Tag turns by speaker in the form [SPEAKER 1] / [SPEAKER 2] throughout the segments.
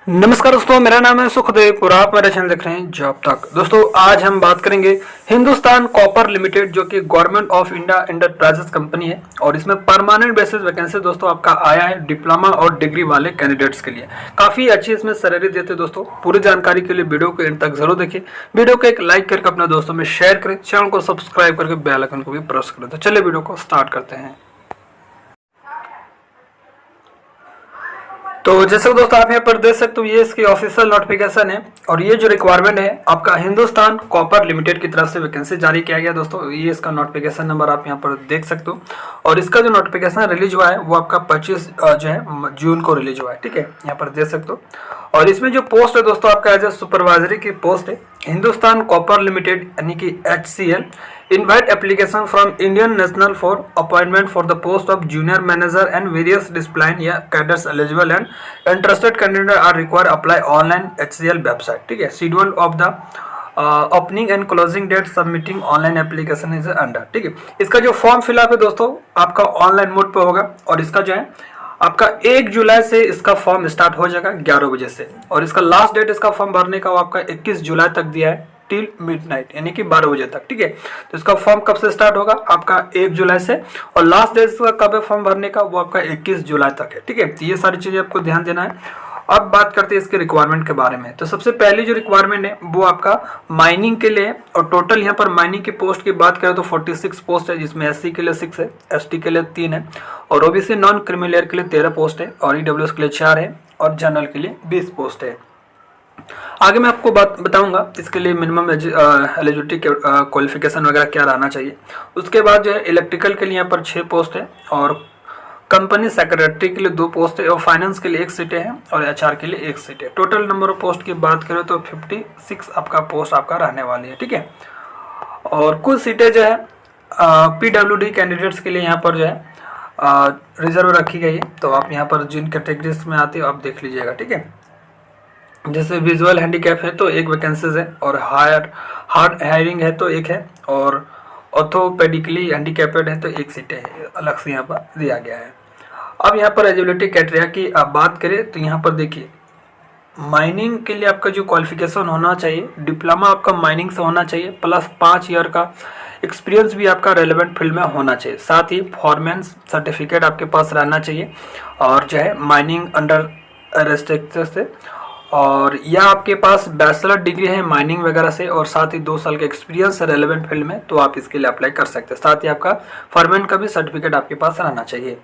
[SPEAKER 1] नमस्कार दोस्तों, मेरा नाम है सुखदेव और आप मेरा चैनल देख रहे हैं जॉब तक। दोस्तों आज हम बात करेंगे हिंदुस्तान कॉपर लिमिटेड, जो कि government of India enterprises company है और इसमें परमानेंट बेसिस वैकेंसी दोस्तों आपका आया है डिप्लोमा और डिग्री वाले कैंडिडेट्स के लिए। काफी अच्छी इसमें सैलरी देते हैं दोस्तों। पूरी जानकारी के लिए वीडियो को एंड तक जरूर देखिए। वीडियो को एक लाइक करके अपने दोस्तों में शेयर करें, चैनल को सब्सक्राइब करके बेल आइकन को भी प्रेस करें। तो चलिए वीडियो को स्टार्ट करते हैं। तो जैसे दोस्तों आप यहाँ पर देख सकते हो, ये इसकी ऑफिशियल नोटिफिकेशन है और ये जो रिक्वायरमेंट है आपका हिंदुस्तान कॉपर लिमिटेड की तरफ से वैकेंसी जारी किया गया दोस्तों। ये इसका नोटिफिकेशन नंबर आप यहाँ पर देख सकते हो और इसका जो नोटिफिकेशन रिलीज हुआ है वो आपका 25 जो है जून को रिलीज हुआ है। ठीक है, यहाँ पर देख सकते हो। और इसमें जो पोस्ट है दोस्तों आपका एज ए सुपरवाइजरी की पोस्ट है। हिंदुस्तान कॉपर लिमिटेड यानी कि HCL invite application from Indian National for appointment for the post of junior manager and various discipline या cadres eligible and interested candidate are required apply online HCL website। ठीक है, schedule of the opening and closing date submitting online application is under. ठीक है, इसका जो form fill up है दोस्तों आपका ऑनलाइन मोड पे होगा और इसका जो है आपका 1 जुलाई से इसका फॉर्म स्टार्ट हो जाएगा 11 बजे से और इसका लास्ट डेट इसका फॉर्म भरने का वो आपका 21 जुलाई तक दिया है टिल मिडनाइट यानी कि 12 बजे तक। ठीक है, तो इसका फॉर्म कब से स्टार्ट होगा आपका 1 जुलाई से और लास्ट डेट इसका कब है फॉर्म भरने का वो आपका 21 जुलाई तक है। ठीक है, तो ये सारी चीजें आपको ध्यान देना है। अब बात करते हैं इसके रिक्वायरमेंट के बारे में। तो सबसे पहली जो रिक्वायरमेंट है वो आपका माइनिंग के लिए और टोटल यहाँ पर माइनिंग की पोस्ट की बात करें तो 46 पोस्ट है, जिसमें SC के लिए 6 है, ST के लिए 3 है और OBC नॉन क्रिमिलियर के लिए 13 पोस्ट है और EWS के लिए 4 है और जनरल के लिए 20 पोस्ट है। आगे मैं आपको बात बताऊंगा इसके लिए मिनिमम एलिजिबिलिटी क्वालिफिकेशन वगैरह क्या रहना चाहिए। उसके बाद जो है इलेक्ट्रिकल के लिए यहाँ पर 6 पोस्ट है और कंपनी सेक्रेटरी के लिए 2 पोस्ट है और फाइनेंस के लिए 1 सीटें हैं और HR के लिए 1 सीट है। टोटल नंबर ऑफ पोस्ट की बात करें तो 56 आपका पोस्ट आपका रहने वाली है। ठीक है, और कुछ सीटें जो है PWD कैंडिडेट्स के लिए यहाँ पर जो है रिजर्व रखी गई है। तो आप यहाँ पर जिन कैटेगरीज में आते हो आप देख लीजिएगा। ठीक है, जैसे विजुअल हैंडीकैप है तो 1 वैकेंसीज है और हार्ड हायरिंग है तो 1 है और ऑर्थोपेडिकली हैंडीकैपेड है तो 1 सीटें है, अलग से यहाँ पर दिया गया है। अब यहाँ पर एलिजिबिलिटी क्राइटेरिया की आप बात करें तो यहाँ पर देखिए माइनिंग के लिए आपका जो क्वालिफिकेशन होना चाहिए डिप्लोमा आपका माइनिंग से होना चाहिए प्लस 5 ईयर का एक्सपीरियंस भी आपका रेलेवेंट फील्ड में होना चाहिए। साथ ही फॉरमैन सर्टिफिकेट आपके पास रहना चाहिए और जो है माइनिंग अंडर रेस्ट्रिक्शन से और या आपके पास बैचलर डिग्री है माइनिंग वगैरह से और साथ ही 2 साल का एक्सपीरियंस है रेलेवेंट फील्ड में तो आप इसके लिए अप्लाई कर सकते हैं। साथ ही आपका फॉरमैन का भी सर्टिफिकेट आपके पास रहना चाहिए।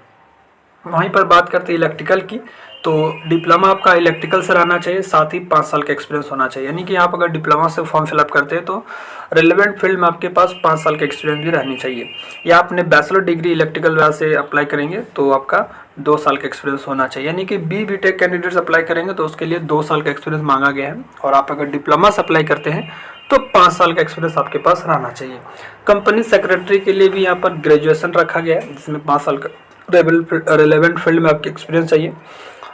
[SPEAKER 1] वहीं पर बात करते हैं इलेक्ट्रिकल की, तो डिप्लोमा आपका इलेक्ट्रिकल से रहना चाहिए, साथ ही 5 साल का एक्सपीरियंस होना चाहिए। यानी कि आप अगर डिप्लोमा से फॉर्म फिलअप करते हैं तो रेलेवेंट फील्ड में आपके पास 5 साल का एक्सपीरियंस भी रहनी चाहिए। या आपने बैचलर डिग्री इलेक्ट्रिकल से अप्लाई करेंगे तो आपका 2 साल का एक्सपीरियंस होना चाहिए। यानी कि BTech कैंडिडेट्स अप्लाई करेंगे तो उसके लिए 2 साल का एक्सपीरियंस मांगा गया है और आप अगर डिप्लोमा से अप्लाई करते हैं तो 5 साल का एक्सपीरियंस आपके पास रहना चाहिए। कंपनी सेक्रेटरी के लिए भी यहाँ पर ग्रेजुएशन रखा गया है जिसमें 5 साल का रेलेवेंट फील्ड में आपके एक्सपीरियंस चाहिए।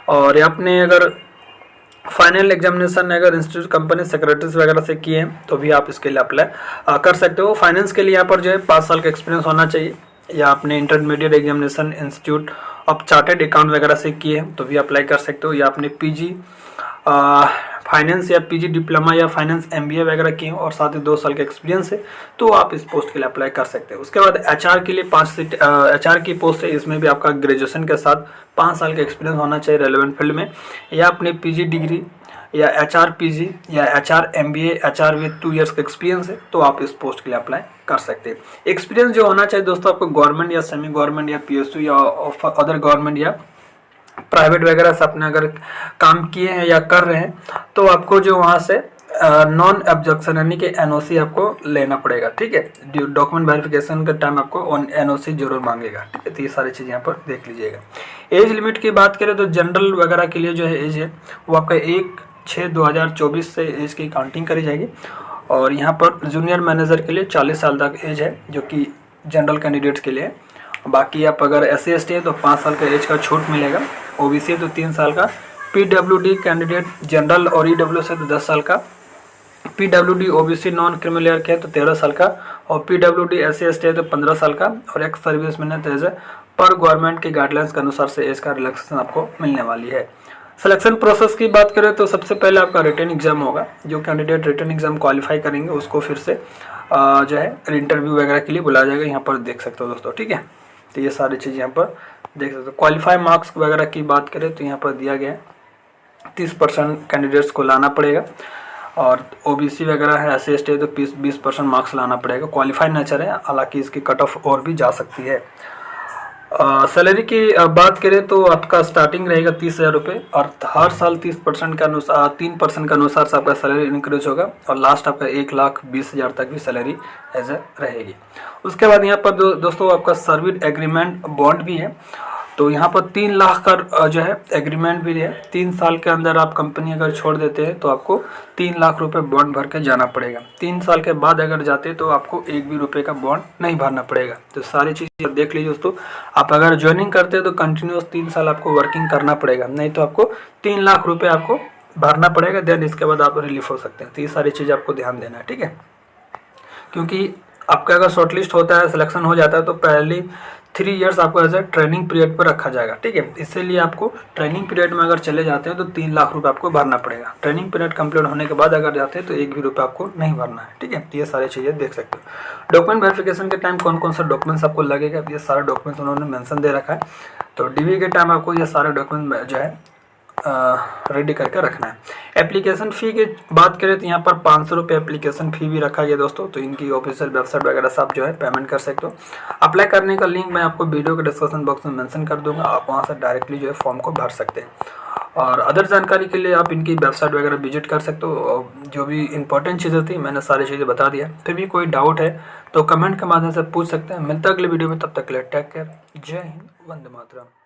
[SPEAKER 1] और आपने अगर फाइनल एग्जामिनेशन अगर इंस्टीट्यूट कंपनी सेक्रेटरीज वगैरह से किए हैं तो भी आप इसके लिए अप्लाई कर सकते हो। फाइनेंस के लिए यहाँ पर जो है 5 साल का एक्सपीरियंस होना चाहिए या आपने intermediate examination institute of chartered account वगैरह से किए हैं तो भी अप्लाई कर सकते हो। या आपने PG फाइनेंस या PG डिप्लोमा या फाइनेंस MBA वगैरह किए हैं और साथ ही 2 साल का एक्सपीरियंस है तो आप इस पोस्ट के लिए अप्लाई कर सकते हैं। उसके बाद HR के लिए 5 सीट HR की पोस्ट है, इसमें भी आपका ग्रेजुएशन के साथ 5 साल का एक्सपीरियंस होना चाहिए रेलेवेंट फील्ड में। या अपने PG डिग्री या HR PG या HR MBA HR with 2 years का एक्सपीरियंस है तो आप इस पोस्ट के लिए अप्लाई कर सकते हैं। एक्सपीरियंस जो होना चाहिए दोस्तों आपको गवर्नमेंट या सेमी गवर्नमेंट या PSU या अदर गवर्नमेंट या प्राइवेट वगैरह से अपने अगर काम किए हैं या कर रहे हैं तो आपको जो वहाँ से नॉन ऑब्जेक्शन यानी कि NOC आपको लेना पड़ेगा। ठीक है, डॉक्यूमेंट वेरिफिकेशन के टाइम आपको NOC जरूर मांगेगा। ठीक है, तो ये सारी चीज़ यहाँ पर देख लीजिएगा। एज लिमिट की बात करें तो जनरल वगैरह के लिए जो है एज है वो आपका 1/6/2024 से एज की काउंटिंग करी जाएगी और यहाँ पर जूनियर मैनेजर के लिए 40 साल तक एज है जो कि जनरल कैंडिडेट्स के लिए। बाकी आप अगर SC ST है तो 5 साल का एज का छूट मिलेगा। OBC है तो 3 साल का, PWD कैंडिडेट जनरल और EWS है तो 10 साल का, PWD OBC नॉन क्रिमिलियर के है तो 13 साल का और PWD SC ST है तो 15 साल का और एक्स सर्विस मैन है तो पर गवर्नमेंट के गाइडलाइंस के अनुसार से एज का रिलैक्सेशन आपको मिलने वाली है। सिलेक्शन प्रोसेस की बात करें तो सबसे पहले आपका रिटन एग्जाम होगा। जो कैंडिडेट रिटन एग्जाम क्वालिफाई करेंगे उसको फिर से जो है इंटरव्यू वगैरह के लिए बुलाया जाएगा। यहाँ पर देख सकते हो दोस्तों, ठीक है। तो ये सारी चीज़ यहाँ पर देख सकते हो। क्वालिफाई मार्क्स वगैरह की बात करें तो यहाँ पर दिया गया है 30% कैंडिडेट्स को लाना पड़ेगा, और ओबीसी वगैरह है, SC ST है तो 20% मार्क्स लाना पड़ेगा। क्वालिफाई नेचर है, हालांकि इसकी कट ऑफ और भी जा सकती है। सैलरी की बात करें तो आपका स्टार्टिंग रहेगा 30,000 रुपये, और हर साल 3% के अनुसार से आपका सैलरी इंक्रीज होगा, और लास्ट आपका 1,20,000 तक भी सैलरी एज ए रहेगी। उसके बाद यहाँ पर दोस्तों आपका सर्विस एग्रीमेंट बॉन्ड भी है। तो यहाँ पर 3 लाख का जो है एग्रीमेंट भी है। 3 साल के अंदर आप कंपनी अगर छोड़ देते हैं तो आपको 3 लाख रुपए बॉन्ड भर के जाना पड़ेगा। 3 साल के बाद अगर जाते हैं तो आपको 1 भी रुपये का बॉन्ड नहीं भरना पड़ेगा। तो सारी चीज़ें देख लीजिए दोस्तों। आप अगर ज्वाइनिंग करते हैं तो कंटिन्यूस 3 साल आपको वर्किंग करना पड़ेगा, नहीं तो आपको 3 लाख रुपये आपको भरना पड़ेगा। देन इसके बाद आप रिलीफ हो सकते हैं। तो ये सारी चीज़ आपको ध्यान देना है, ठीक है। क्योंकि आपका अगर शॉर्टलिस्ट होता है, सिलेक्शन हो जाता है, तो पहली 3 इयर्स आपको एज ए ट्रेनिंग पीरियड पर रखा जाएगा, ठीक है। इसीलिए आपको ट्रेनिंग पीरियड में अगर चले जाते हैं तो 3 लाख रुपए आपको भरना पड़ेगा। ट्रेनिंग पीरियड कंप्लीट होने के बाद अगर जाते हैं तो 1 भी रुपये आपको नहीं भरना है, ठीक है। ये सारी चीज़ें देख सकते हो। डॉक्यूमेंट वेरिफिकेशन के टाइम कौन कौन सा डॉक्यूमेंट्स आपको लगेगा, ये सारे डॉक्यूमेंट्स उन्होंने मेंशन दे रखा है। तो DV के टाइम आपको ये सारे डॉक्यूमेंट जो है रेडी करके रखना है। एप्लीकेशन फ़ी की बात करें तो यहाँ पर 500 रुपये एप्लीकेशन फ़ी भी रखा गया दोस्तों। तो इनकी ऑफिशियल वेबसाइट वगैरह से आप जो है पेमेंट कर सकते हो। अप्लाई करने का लिंक मैं आपको वीडियो के डिस्क्रिप्शन बॉक्स में मेंशन कर दूंगा, आप वहाँ से डायरेक्टली जो है फॉर्म को भर सकते हैं। और अदर जानकारी के लिए आप इनकी वेबसाइट वगैरह विजिट कर सकते हो। जो भी इंपॉर्टेंट चीज़ें थी मैंने सारी चीज़ें बता दिया। फिर भी कोई डाउट है तो कमेंट के माध्यम से पूछ सकते हैं। मिलता है अगले वीडियो में, तब तक के लिए टेक केयर। जय हिंद, वंदे मातरम।